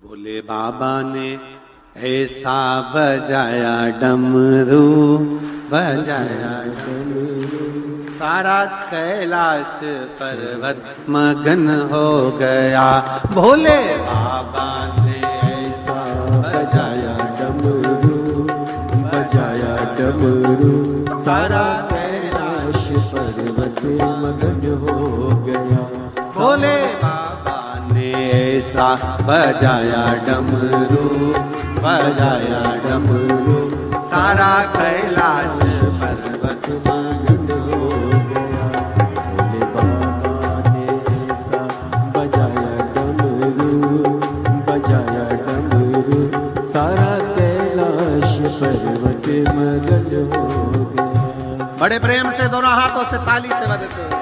भोले बाबा ने ऐसा बजाया डमरू, बजाया डमरू, सारा कैलाश पर्वत मगन हो गया। भोले बाबा ने ऐसा बजाया डमरू, बजाया डमरू, सारा कैलाश पर्वत मगन हो गया। भोले बाबा ने ऐसा बजाया डमरू, बजाया डमरू, सारा कैलाश पर्वत मगन हो गया। भोले बाबा ने ऐसा बजाया डमरू, बजाया डमरू, सारा कैलाश पर्वत मगन हो गया। बड़े प्रेम से दोनों हाथों से ताली से बजाते हैं।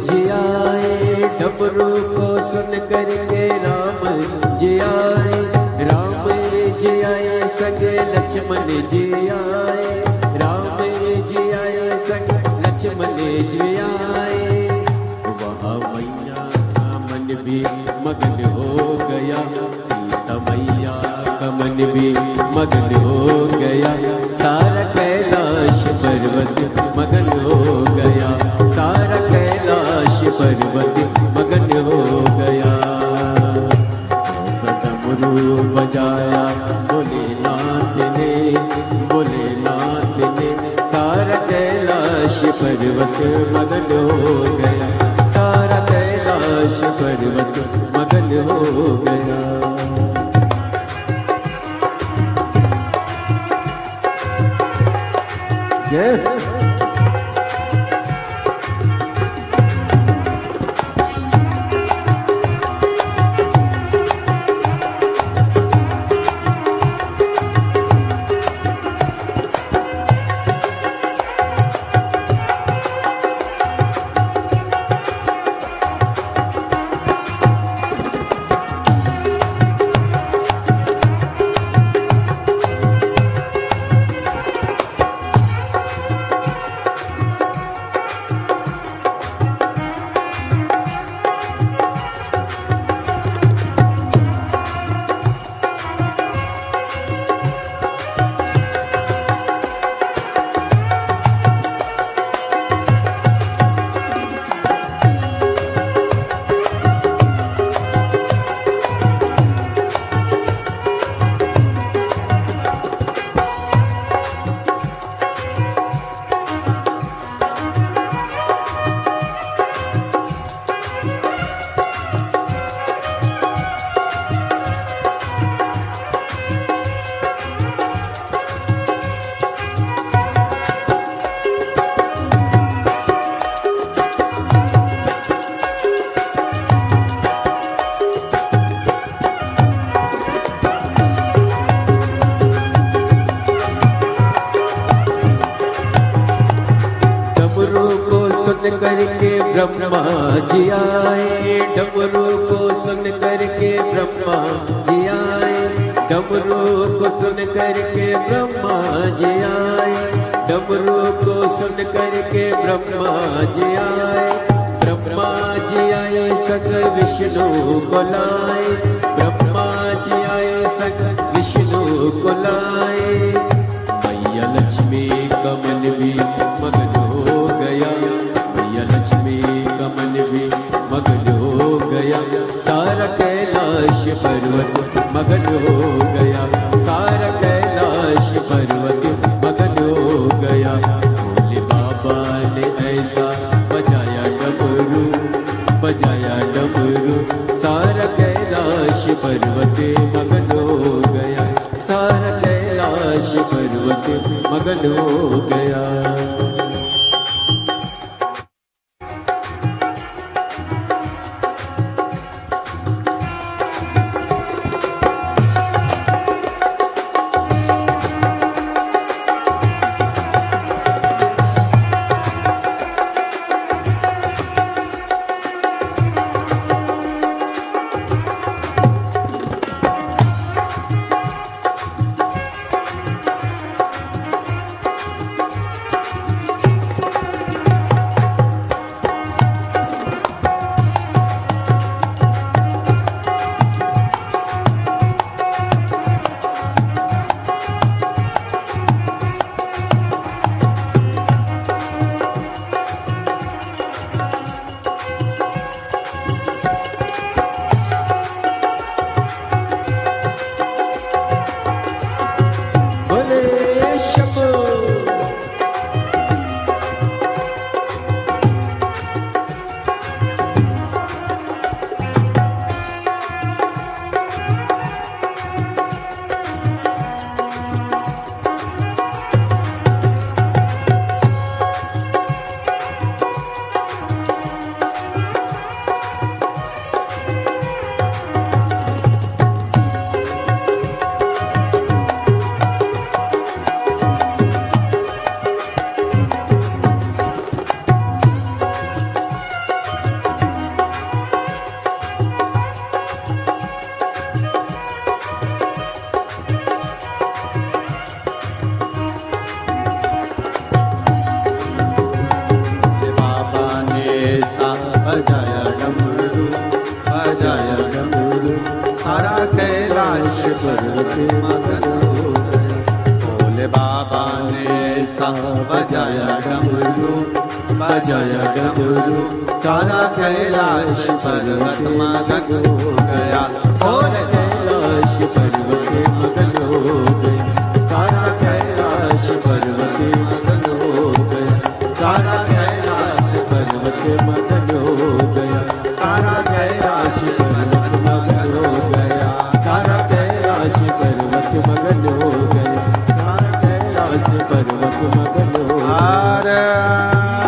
जी आए, डमरू को सुन करके राम जी आए, राम जी आए संगे लक्ष्मण जी आए, राम जी आए संग लक्ष्मण जी आए। वहाँ मैया का मन भी मगन हो गया, सीता मैया का मन भी मगन हो गया, सारा कैलाश पर्वत मगन हो गया, सारा कैलाश पर्वत मगन हो गया। डमरू बजाया भोलेनाथ ने, भोलेनाथ ने, सारा कैलाश पर्वत मगन हो गया, सारा कैलाश पर्वत मगन हो गया। जय करके ब्रह्मा जी आए, डमरू को सुन करके ब्रह्मा जी आए, डमरू को सुन करके ब्रह्मा जी आए, डमरू को सुन करके ब्रह्मा जी आए, ब्रह्मा जी आए संग विष्णु को लाए, ब्रह्मा जी आए संग विष्णु को लाए। मैया लक्ष्मी का मन भी मगन हो गया, मगन हो गया, सारा कैलाश पर्वत मगन हो गया, सारा कैलाश पर्वत मगन हो गया। भोले बाबा ने ऐसा बजाया डमरू, बजाया डमरू, सारा कैलाश पर्वत मगन हो गया, सारा कैलाश पर्वत मगन हो गया। पर्वत मगन हो गया। भोले बाबा ने ऐसा बजाया डमरू, बजाया डमरू, सारा कैलाश पर्वत मगन हो गया। सारा कैलाश पर्वत मगन हो गया। सारा कैलाश पर्वत मगन हो गया। सारा कैलाश पर्वत मगन हो गया। सारा कैलाश पर्वत मगन हो गया। सारा कैलाश पर्वत मगन हो गया। सारा कैलाश पर्वत मगन हो गया।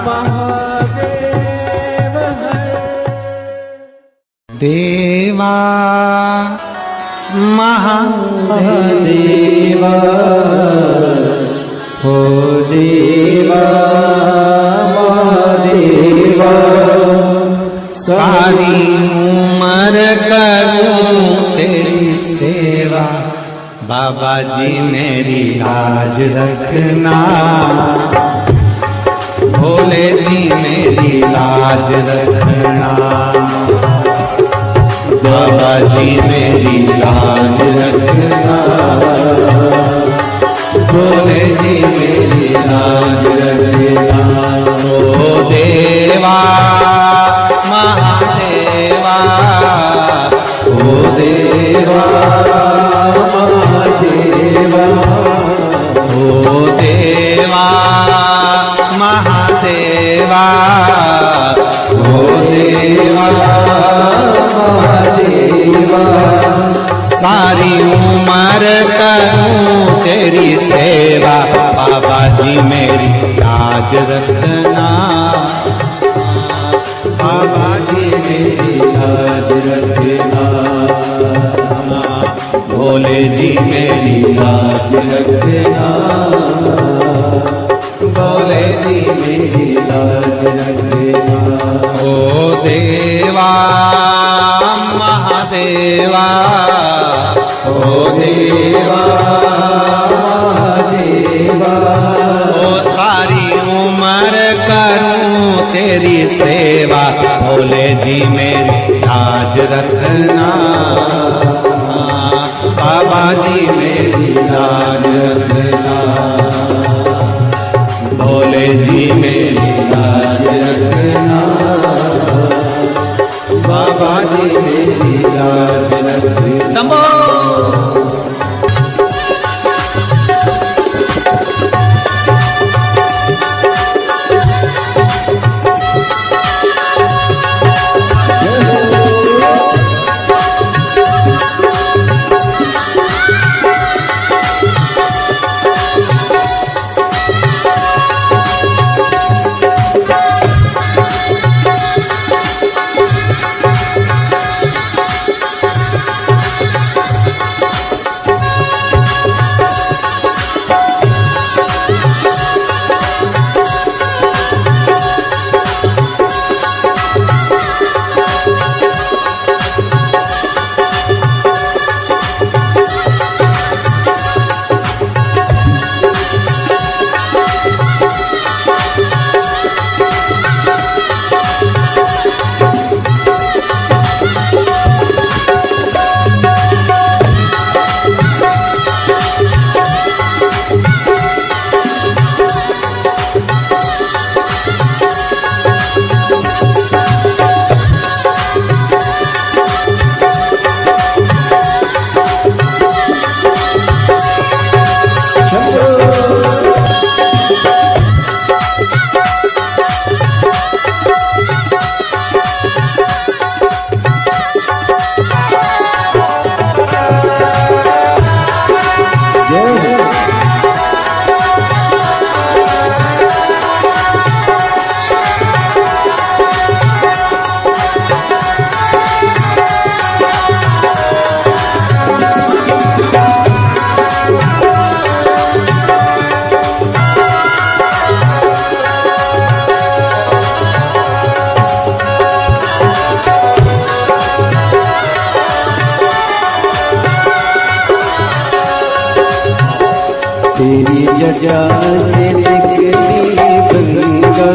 महादेव हर देवा महादेवा हो देवा महादेवा। सारी उम्र करूं तेरी सेवा, बाबा जी मेरी लाज रखना। भोले जी मेरी लाज रखना, बाबा जी मेरी लाज रखना। भोले जी मेरी लाज रखना। ओ देवा महादेवा, ओ देवा महादेवा, ओ देवा महादेवा, ओ देवा महादेवा। सारी उम्र करूं तेरी सेवा, बाबा जी मेरी लाज रखना। बाबा जी मेरी लाज रखना। भोले जी मेरी लाज रखना। भोले जी मेरी लाज रखना। ओ देवा महादेवा, ओ देवा महादेवा। ओ सारी उम्र करूं तेरी सेवा, भोले जी मेरी लाज रखना। बाबा जी मेरी लाज रखना। भोले जी मेरी लाज रखना। बाबा जी मेरी लाज रखना। शंभो तेरी जटा से निकली गंगा,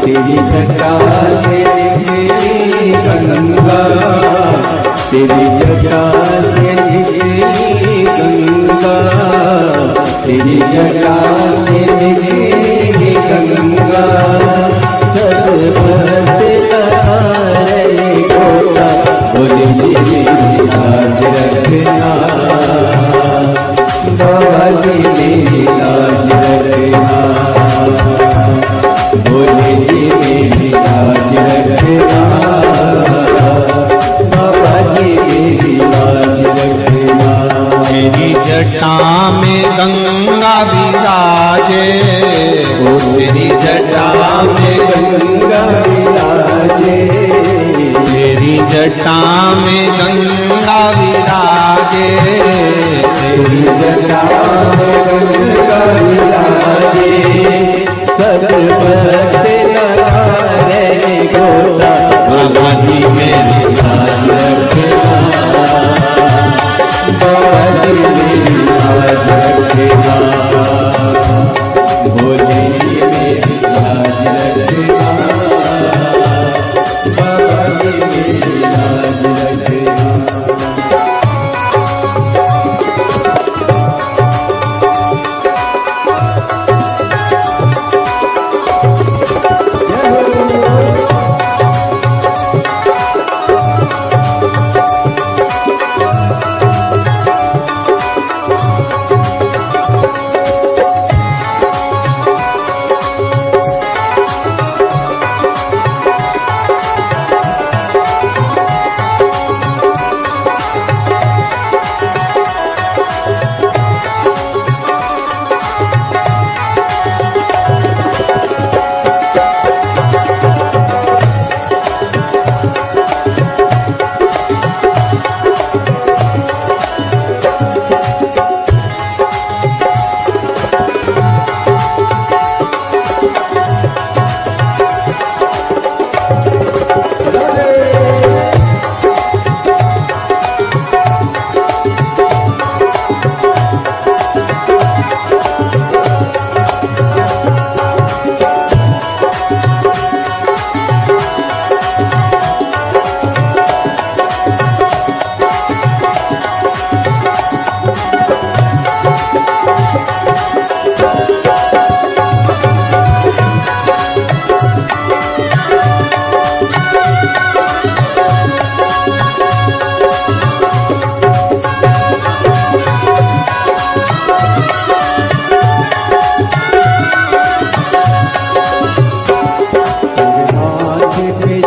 तेरी जटा से निकली गंगा, तेरी जटा से निकली जटा से निकली गंगा सब भक्त लगा रहे गोता बोले जी मेरी लाज रखना बाबा जी मेरी लाज रखना बोले जी मेरी लाज रखना बाबा जी मेरी लाज रखना। तेरी जटा में गंगा विराजे, तेरी जटा में गंगा विराजे, तेरी जटा में गंगा विराजे, तेरी जटा में गंगा विराजे सब भक्त लगा रहे गोता बाबा जी मेरी लाज रखना बाबा जी मेरी लाज रखना बोले जी मेरी लाज रखना बाबा जी मेरी लाज रखना।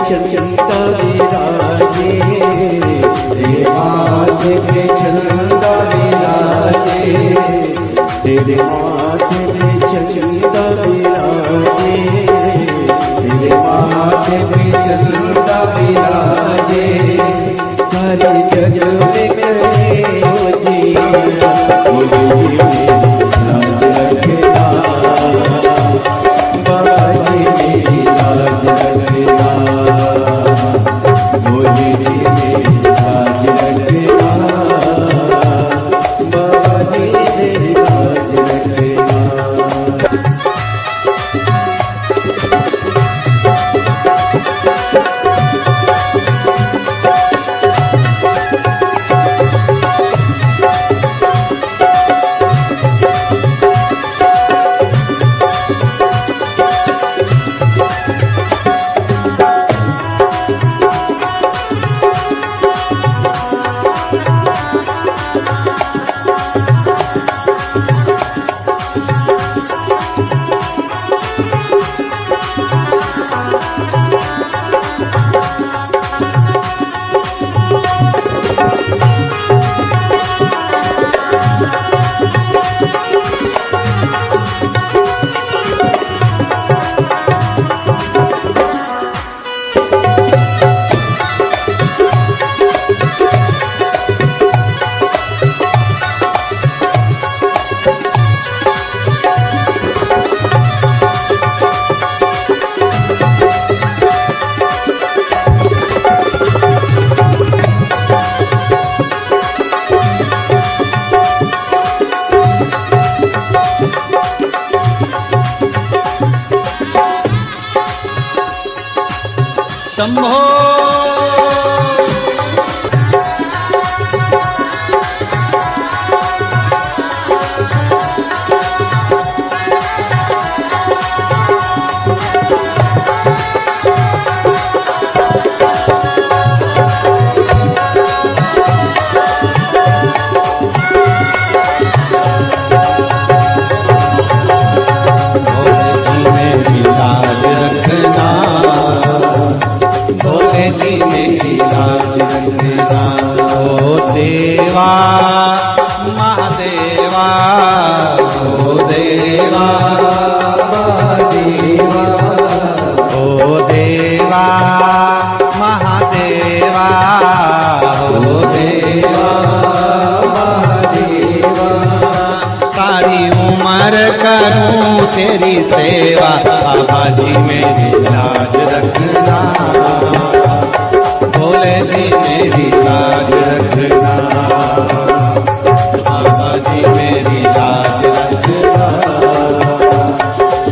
चंदा विराजे तेरे माथे पे चंदा विराजे तेरे माथे पे चंदा विराजे तेरे माथे पे चंदा विराजे सारे जग में करे हो जिया बोले जी मेरी लाज रखना बाबा जी मेरी लाज रखना बोले जी मेरी लाज रखना बाबा जी मेरी लाज रखना। शंभो महादेवा ओ देवा महादेवा ओ देवा महादेवा ओ देवा महादेवा सारी उम्र करूं तेरी सेवा बाबा जी मेरी लाज रखना भोले जी मेरी लाज रखना बाबा जी मेरी लाज रखना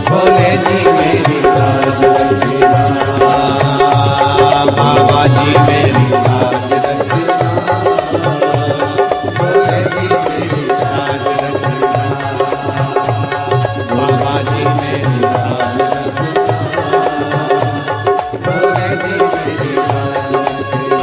भोले जी मेरी लाज रखना बाबा जी मेरी लाज रखना भोले जी मेरी लाज रखना बाबा जी मेरी लाज